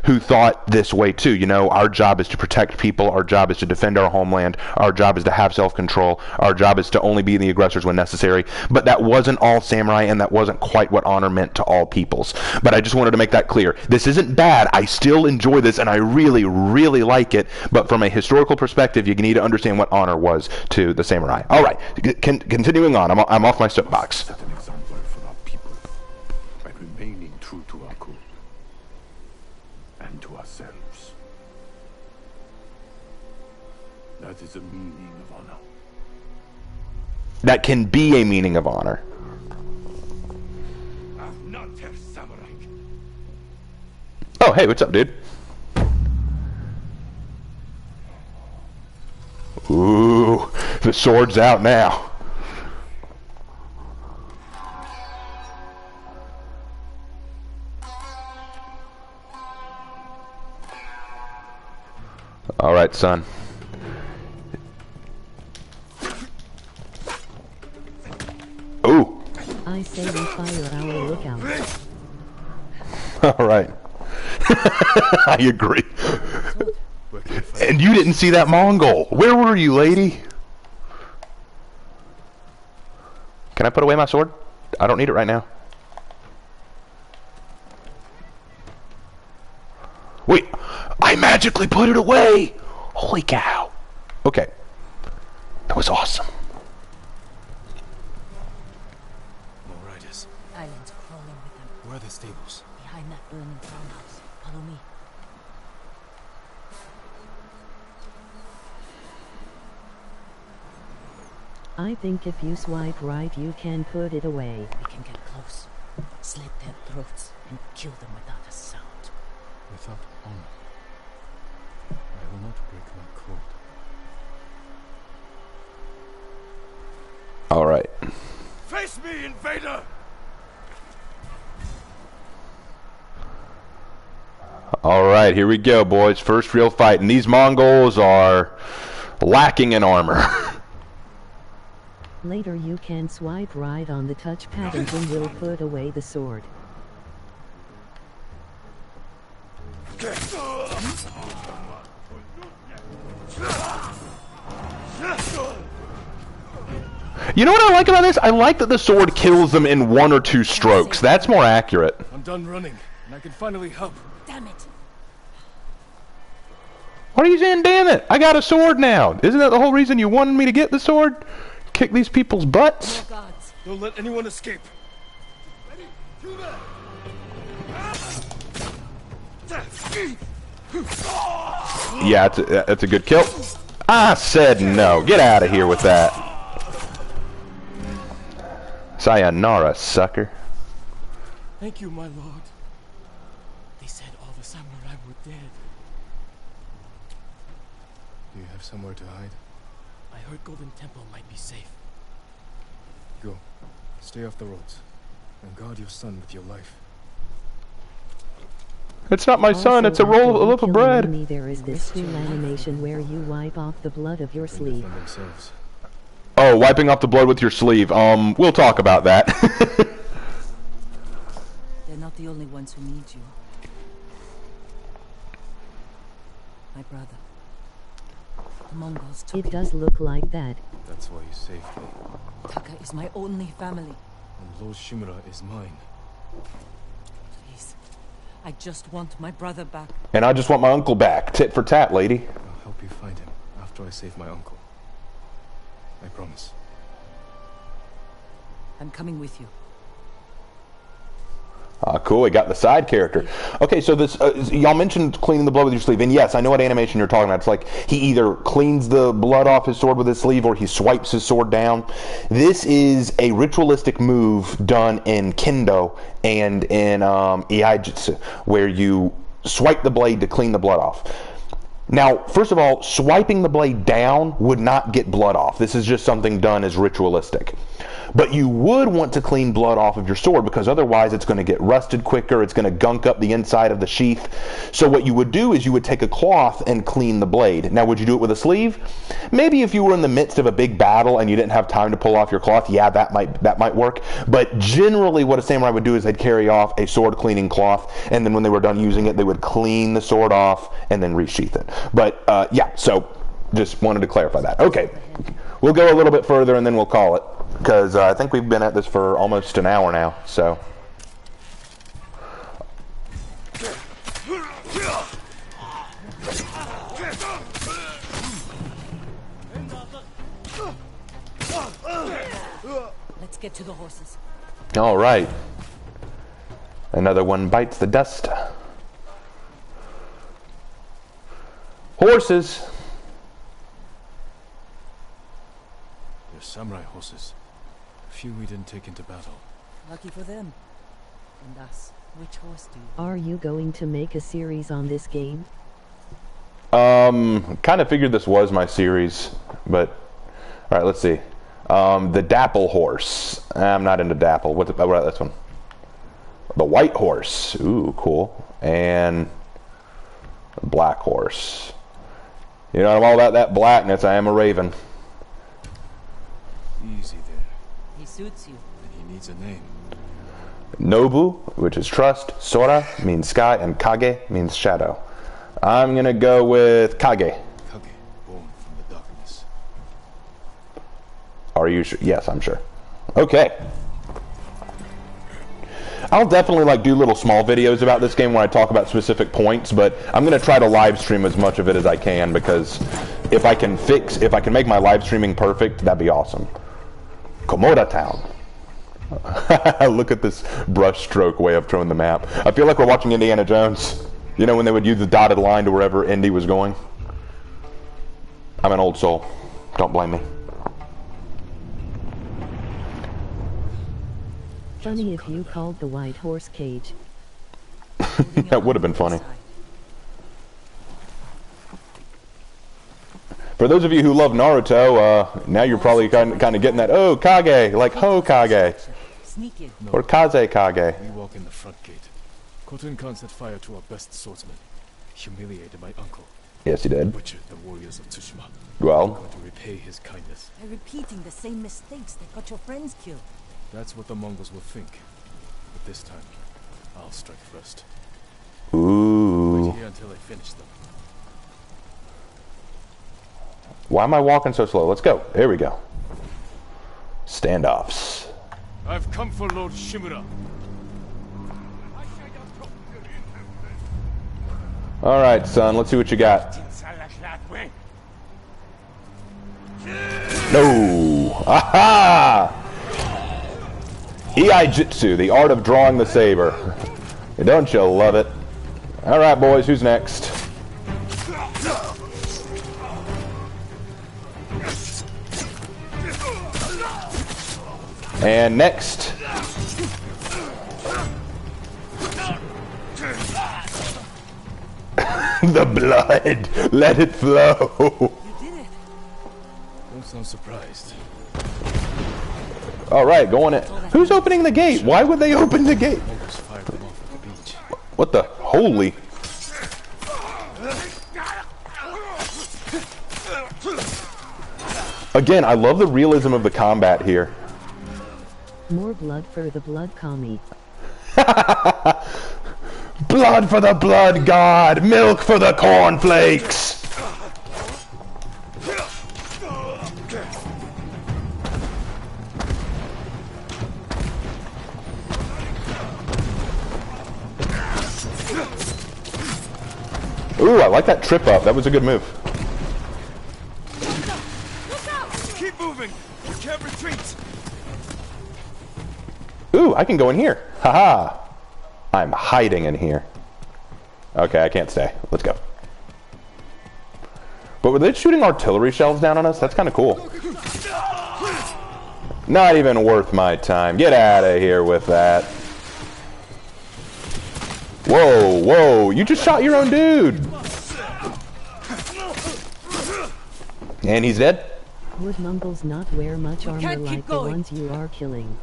who thought this way too. You know, our job is to protect people, our job is to defend our homeland, our job is to have self-control, our job is to only be the aggressors when necessary. But that wasn't all samurai, and that wasn't quite what honor meant to all peoples. But I just wanted to make that clear. This isn't bad. I still enjoy this, and I really, really like it. But from a historical perspective, you need to understand what honor was to the samurai. All right, continuing on. I'm off my soapbox. set an example for our people by remaining true to our code and to ourselves. That is the meaning of honor. That can be a meaning of honor. Oh, hey, what's up, dude? Ooh, the sword's out now. All right, son. Ooh. I say we fire our lookout. All right. I agree. And you didn't see that Mongol. Where were you, lady? Can I put away my sword? I don't need it right now. Wait, I magically put it away. Holy cow. Okay. That was awesome. No riders. Islands crawling with them. Where are the stables? Behind that burning farmhouse. Follow me. I think if you swipe right you can put it away. We can get close, slit their throats, and kill them without a sound. Without honor, I will not break my code. All right. Face me, invader! All right, here we go, boys. First real fight. And these Mongols are lacking in armor. Later you can swipe right on the touchpad and then we'll put away the sword. You know what I like about this? I like that the sword kills them in 1 or 2 strokes. That's more accurate. I'm done running, and I can finally help. Damn it! What are you saying, damn it? I got a sword now. Isn't that the whole reason you wanted me to get the sword? Kick these people's butts? Oh gods! Don't let anyone escape. Yeah, that's a good kill. I said no. Get out of here with that. Sayonara, sucker. Thank you, my lord. They said all the samurai were dead. Do you have somewhere to hide? I heard Golden Temple might be safe. Go. Stay off the roads. And guard your son with your life. It's not my son, it's a loaf of bread. Enemy, there is this cool animation where you wipe off the blood of your sleeve. Themselves. Oh, wiping off the blood with your sleeve. We'll talk about that. They're not the only ones who need you. My brother. The Mongols took It does look like that. That's why you saved me. Taka is my only family. And Lord Shimura is mine. Please. I just want my brother back. And I just want my uncle back. Tit for tat, lady. I'll help you find him after I save my uncle. I promise. I'm coming with you. Cool, we got the side character. Okay, so this, y'all mentioned cleaning the blood with your sleeve, and yes, I know what animation you're talking about. It's like he either cleans the blood off his sword with his sleeve or he swipes his sword down. This is a ritualistic move done in Kendo and in Iaijutsu, where you swipe the blade to clean the blood off. Now, first of all, swiping the blade down would not get blood off. This is just something done as ritualistic. But you would want to clean blood off of your sword because otherwise it's going to get rusted quicker, it's going to gunk up the inside of the sheath. So what you would do is you would take a cloth and clean the blade. Now, would you do it with a sleeve? Maybe if you were in the midst of a big battle and you didn't have time to pull off your cloth, yeah, that might work. But generally what a samurai would do is they'd carry off a sword cleaning cloth, and then when they were done using it, they would clean the sword off and then resheath it. But yeah, so just wanted to clarify that. Okay, we'll go a little bit further and then we'll call it, because I think we've been at this for almost an hour now, so. Let's get to the horses. All right. Another one bites the dust. Horses. They're samurai horses. A few we didn't take into battle. Lucky for them. And us. Which horse do you? Are you going to make a series on this game? Kind of figured this was my series, but all right, let's see. The dapple horse. I'm not into dapple. What about this one? The white horse. Ooh, cool. And the black horse. You know, I'm all about that blackness. I am a raven. Easy there. He suits you. And he needs a name. Nobu, which is trust. Sora means sky, and Kage means shadow. I'm gonna go with Kage. Kage, born from the darkness. Are you sure? Yes, I'm sure. Okay. I'll definitely do little small videos about this game when I talk about specific points, but I'm going to try to live stream as much of it as I can, because if I can make my live streaming perfect, that'd be awesome. Komoda Town. Look at this brush stroke way up showing the map. I feel like we're watching Indiana Jones. You know, when they would use the dotted line to wherever Indy was going. I'm an old soul. Don't blame me. funny if you called the white horse cage. That would have been funny. For those of you who love Naruto, now you're probably kind of getting that, oh, Kage, like Hokage. Sneak in. Or Kaze Kage. We walk in the front gate. Khotun Khan set fire to our best swordsman. Humiliated my uncle. Yes, he did. Butchered the warriors of Tsushima. Well, I'm going to repay his kindness. They're repeating the same mistakes that got your friends killed. That's what the Mongols will think. But this time, I'll strike first. ooh. Wait here until I finish them. Why am I walking so slow? Let's go. Here we go. Standoffs. I've come for Lord Shimura. All right, son. Let's see what you got. No. Aha! Ei Jitsu, the art of drawing the saber. Don't you love it? All right, boys. Who's next? And next. The blood. Let it flow. You did it. Don't sound surprised. All right, going in. Who's opening the gate? Why would they open the gate? Mongols fired them off at the beach. What the holy? Again, I love the realism of the combat here. More blood for the blood commie. Blood for the blood god, milk for the cornflakes. Ooh, I like that trip up. That was a good move. Keep moving! You can't retreat! Ooh, I can go in here. Haha. I'm hiding in here. Okay, I can't stay. Let's go. But were they shooting artillery shells down on us? That's kind of cool. Not even worth my time. Get out of here with that. Whoa, whoa. You just shot your own dude. And he's dead? Would Mongols not wear much armor can't keep like the going. ones you are killing?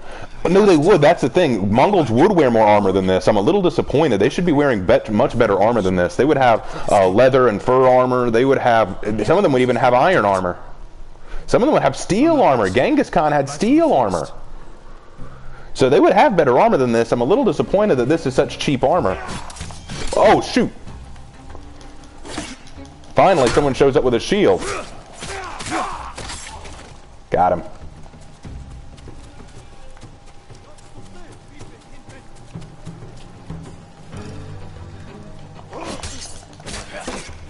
No, they would. That's the thing. Mongols would wear more armor than this. I'm a little disappointed. They should be wearing much better armor than this. They would have leather and fur armor. They would have... Some of them would even have iron armor. Some of them would have steel armor. Genghis Khan had steel armor. So they would have better armor than this. I'm a little disappointed that this is such cheap armor. Oh, shoot. Finally, someone shows up with a shield. Got him.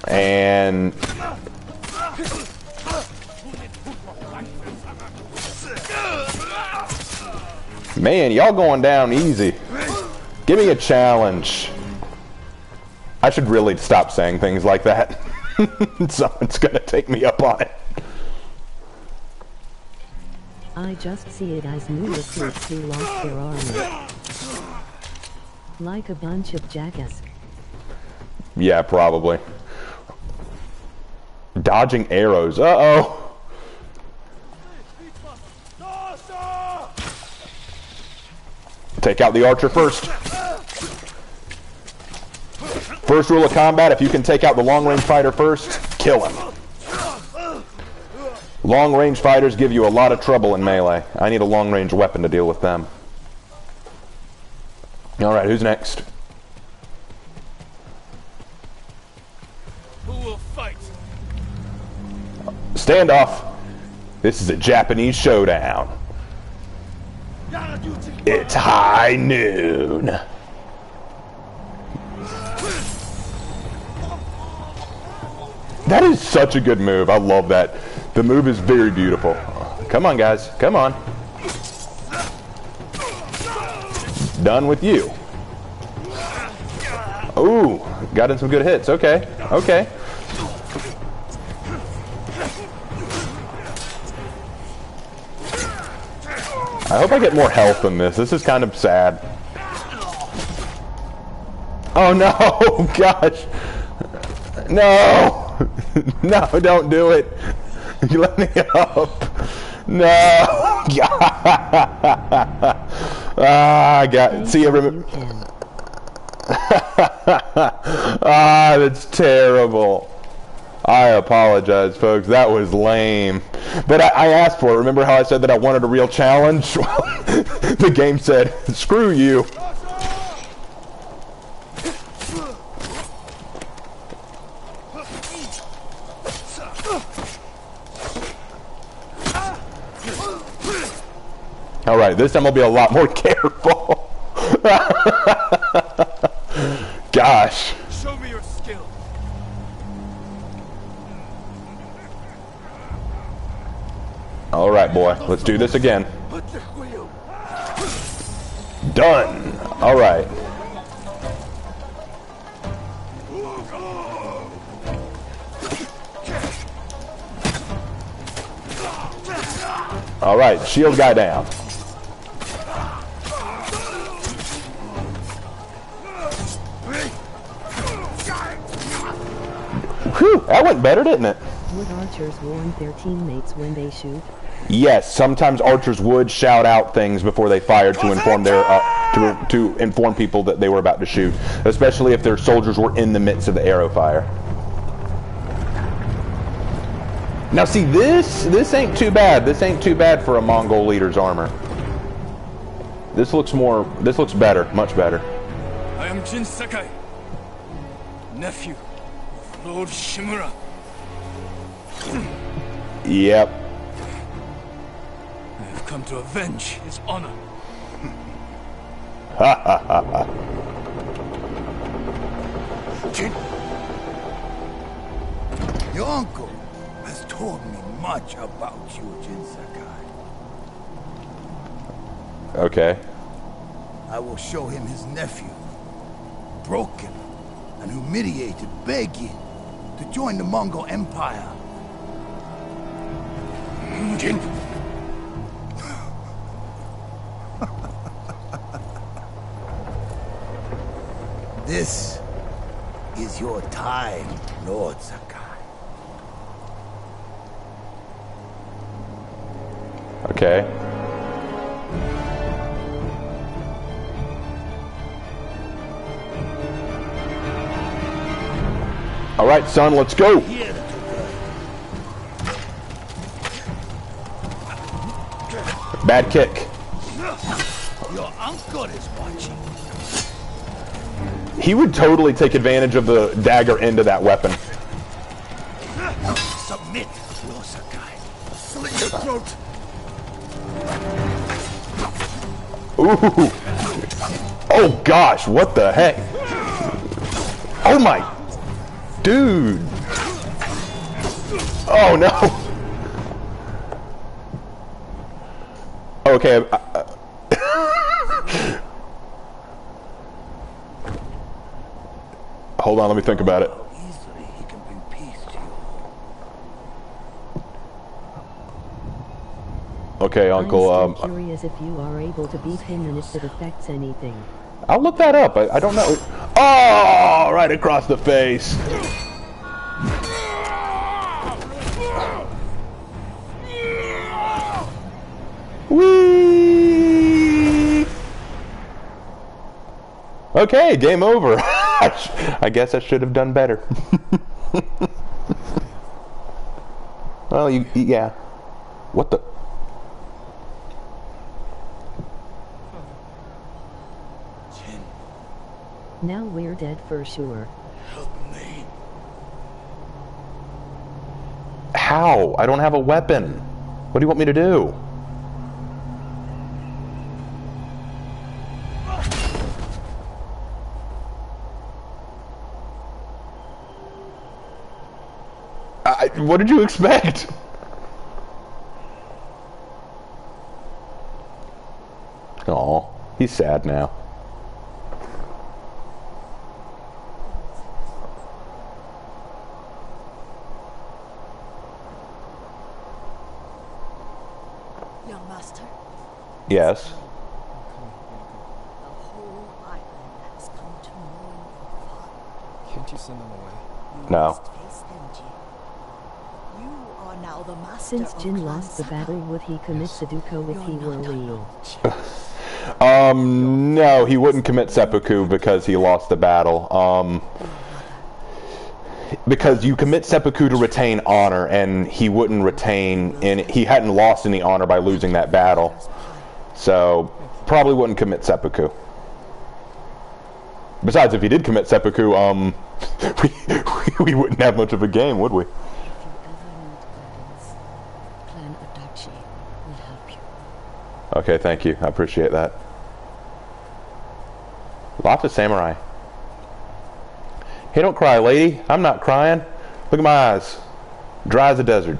And... Man, y'all going down easy. Give me a challenge. I should really stop saying things like that. Someone's gonna take me up on it. I just see it as new recruits who lost their armor. Like a bunch of jackass. Yeah, probably. Dodging arrows. Uh-oh. Take out the archer first. First rule of combat, if you can take out the long-range fighter first, kill him. Long-range fighters give you a lot of trouble in melee. I need a long-range weapon to deal with them. Alright, who's next? Who will fight? Standoff. This is a Japanese showdown. It's high noon. That is such a good move. I love that. The move is very beautiful. Come on, guys. Come on. Done with you. Ooh, got in some good hits. Okay. Okay. I hope I get more health in this. This is kind of sad. Oh no! Gosh! No! No, don't do it! You let me up! No! I got. See, I remember. That's terrible. I apologize, folks. That was lame. But I asked for it. Remember how I said that I wanted a real challenge? The game said, screw you. Alright, this time I'll be a lot more careful. Gosh. Show me your skill. Alright, boy. Let's do this again. Done. Alright. Alright, shield guy down. Whew, that went better, didn't it? Would archers warn their teammates when they shoot? Yes, sometimes archers would shout out things before they fired to inform their to inform people that they were about to shoot, especially if their soldiers were in the midst of the arrow fire. Now see, this ain't too bad. This ain't too bad for a Mongol leader's armor. This looks better, much better. I am Jin Sakai, nephew of Lord Shimura. Yep. I have come to avenge his honor. Ha ha ha ha. Jin, your uncle has told me much about you, Jin Sakai. Okay. I will show him his nephew, broken and humiliated, begging to join the Mongol Empire. Jin. This is your time, Lord Sakai. Okay. All right, son, let's go. Bad kick. Your uncle is watching. He would totally take advantage of the dagger into that weapon. Submit, Lord Sakai. Slit your throat. Ooh. Oh gosh, what the heck? Oh my. Dude. Oh no. Okay. Hold on, let me think about it. Easily he can bring peace to you. Okay, Uncle. I'm still curious if you are able to beat him and if it affects anything. I'll look that up. I don't know. Oh, right across the face. Whee! Okay, game over. I guess I should have done better. Well, yeah. What the? Jin, Now we're dead for sure. help me. How? I don't have a weapon. What do you want me to do? What did you expect? Oh, he's sad now. Young master, Yes. The whole island has come to mourn your father. Can't you send them away? You No. must face them, Jin. You are now the master Since of Jin Clan lost the Saka. battle, would he commit Sudoku if he were real? No, he wouldn't commit seppuku because he lost the battle. Because you commit seppuku to retain honor, and he wouldn't retain, and he hadn't lost any honor by losing that battle. So, probably wouldn't commit seppuku. Besides, if he did commit seppuku, we wouldn't have much of a game, would we? If you ever need guidance, Clan Adachi will help you. Okay, thank you. I appreciate that. Lots of samurai. Hey, don't cry, lady. I'm not crying. Look at my eyes. Dry as a desert.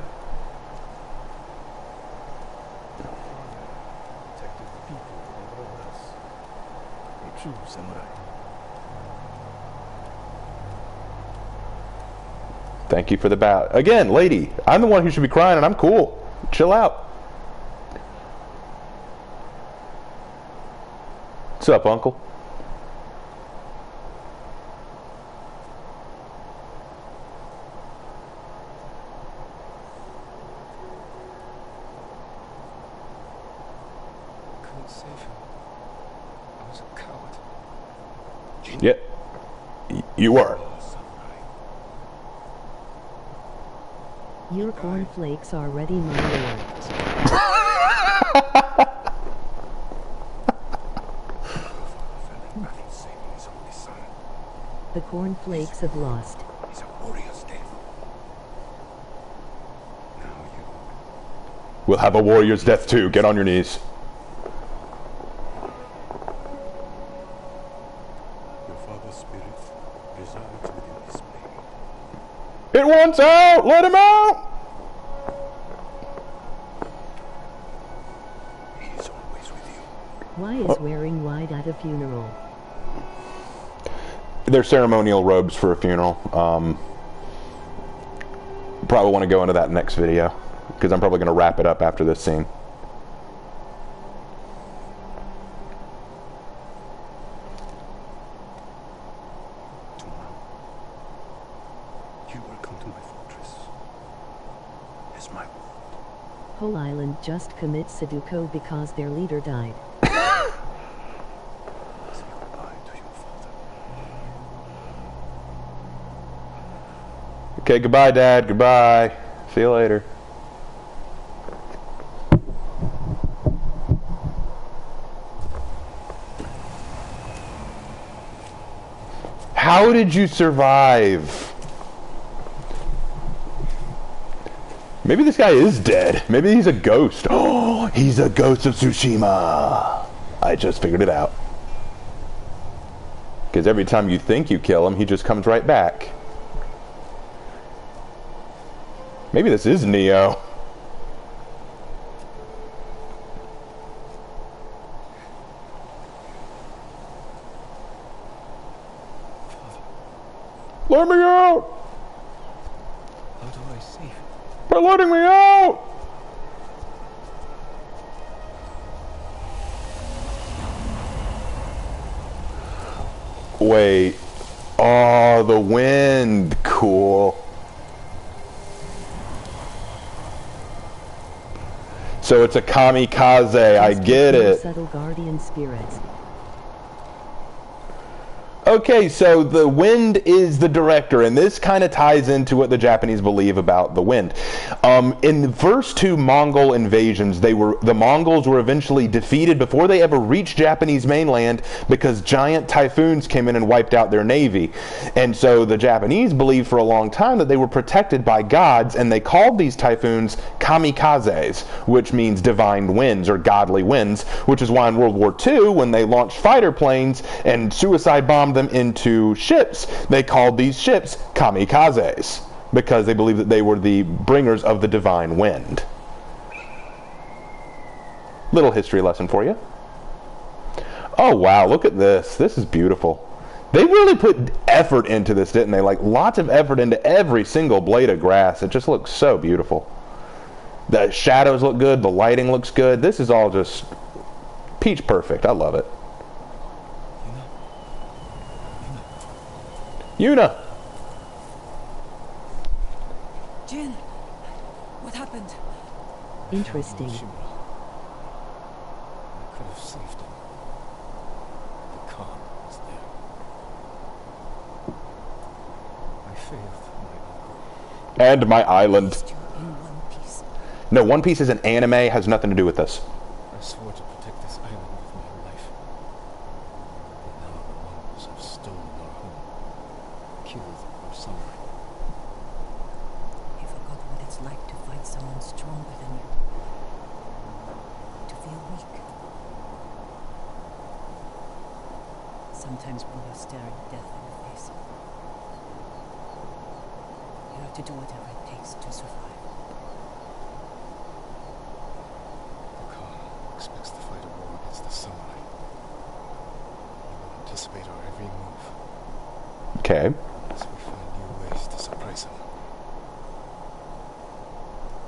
Protected the people above all else. A true samurai. Thank you for the bow. Again, lady, I'm the one who should be crying, and I'm cool. Chill out. What's up, uncle? Couldn't save him. I was a coward. Yeah, you were. Your cornflakes are ready, my lord. Nothing saving his only son. The cornflakes have lost. He's a warrior's death. Now you. We'll have a warrior's death too. Get on your knees. Your father's spirit resides within this blade. It wants out! Let him out! He is always with you. Why is wearing white at a funeral? They're ceremonial robes for a funeral. Probably want to go into that next video, because I'm probably going to wrap it up after this scene. Tomorrow, you will come to my fortress. As my ward. Whole island just commits Sudoku because their leader died. Say goodbye to your father. Okay, goodbye, Dad. Goodbye. See you later. How did you survive? Maybe this guy is dead. Maybe he's a ghost. Oh, he's a ghost of Tsushima. I just figured it out. Because every time you think you kill him, he just comes right back. Maybe this is Neo. Let me out! How do I save him? By letting me out! Wait. Oh, the wind. Cool. So it's a kamikaze. I get it. Subtle guardian spirits. Okay, so the wind is the director, and this kind of ties into what the Japanese believe about the wind. In the first two Mongol invasions, the Mongols were eventually defeated before they ever reached Japanese mainland because giant typhoons came in and wiped out their navy. And so the Japanese believed for a long time that they were protected by gods, and they called these typhoons kamikazes, which means divine winds or godly winds, which is why in World War II, when they launched fighter planes and suicide bombed them into ships, they called these ships kamikazes because they believed that they were the bringers of the divine wind. Little history lesson for you. Oh wow, look at this. This is beautiful. They really put effort into this, didn't they? Like lots of effort into every single blade of grass. It just looks so beautiful. The shadows look good, the lighting looks good. This is all just Peach perfect. I love it. Yuna! Jin, what happened? Interesting. I could have saved him. The Khan was there. I failed my uncle. And my island. Still in one piece. No, One Piece is an anime, has nothing to do with this. I swore to protect this island with my life. But now the Mongols have stolen our home. Killed our samurai. You forgot what it's like to fight someone stronger than you. To feel weak. Sometimes when you're staring death in the face, you have to do whatever it takes to survive. The Khan expects to fight a war against the samurai. He will anticipate our every move. Okay. Unless we find new ways to surprise him.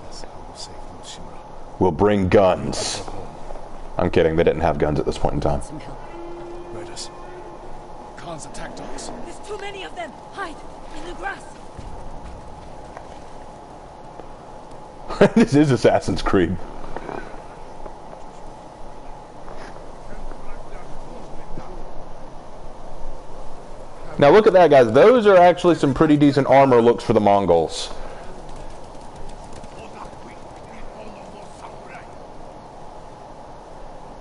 That's how we'll save Lord Shimura. We'll bring guns. Go home. I'm kidding, they didn't have guns at this point in time. Some help. Riders. Khan's attack dogs. There's too many of them! Hide! In the grass! This is Assassin's Creed. Now look at that, guys. Those are actually some pretty decent armor looks for the Mongols.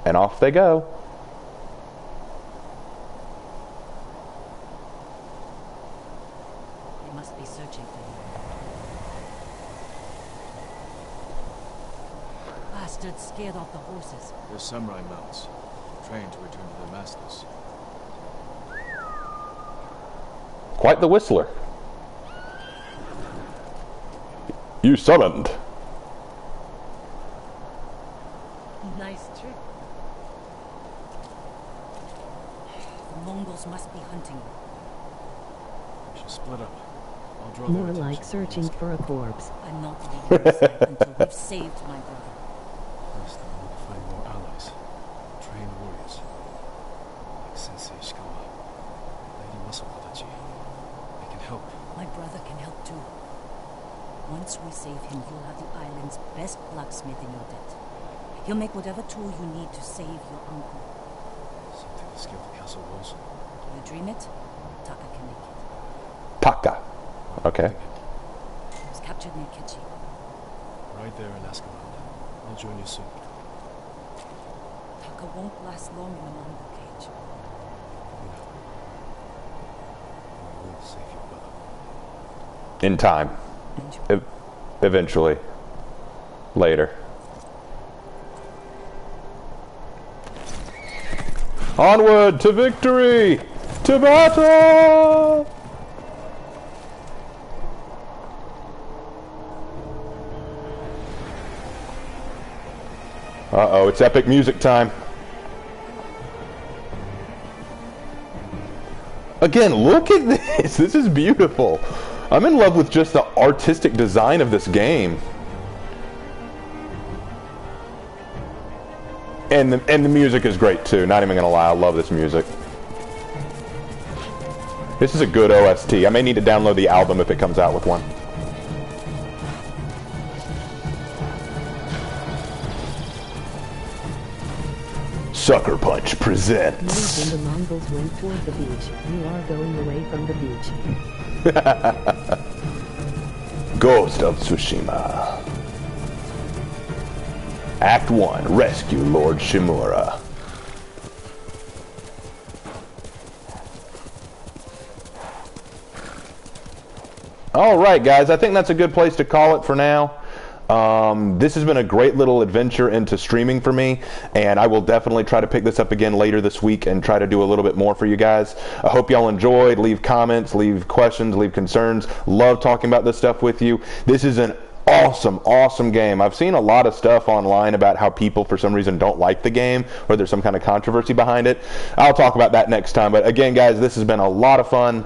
And off they go. They must be searching for you. Bastards scared off the horses. They're samurai mounts, trained to return to their masters. Quite the whistler. You summoned. Nice trick. The Mongols must be hunting you. We should split up. I'll draw More their like attention searching from for a corpse. I'm not leaving your side until we've saved my brother. First, I need to find more allies. Trained warriors. Like Sensei Ishikawa. Lady Masawadachi. They can help. My brother can help too. Once we save him, you'll have the island's best blacksmith in your debt. He'll make whatever tool you need to save your uncle. Something to scale the castle walls. You dream it, Taka can make it. Taka. Okay. He was captured near Kechi. Right there and ask around. I'll join you soon. Taka won't last long in the Mongol cage. We will save your brother. In time. Eventually. Later. Onward to victory! To battle! Uh-oh, it's epic music time. Again, look at this. This is beautiful. I'm in love with just the artistic design of this game. And the music is great too, not even gonna lie, I love this music. This is a good OST. I may need to download the album if it comes out with one. Sucker Punch presents. When the Mongols went toward the beach, you are going away from the beach. Ghost of Tsushima. Act 1, rescue Lord Shimura. Alright guys, I think that's a good place to call it for now. This has been a great little adventure into streaming for me, and I will definitely try to pick this up again later this week and try to do a little bit more for you guys. I hope y'all enjoyed. Leave comments, leave questions, leave concerns. Love talking about this stuff with you. This is an awesome game. I've seen a lot of stuff online about how people for some reason don't like the game, or there's some kind of controversy behind it. I'll talk about that next time. But again guys, this has been a lot of fun.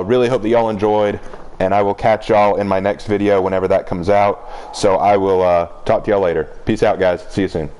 Really hope that y'all enjoyed, and I will catch y'all in my next video whenever that comes out. So I will talk to y'all later. Peace out guys. See you soon.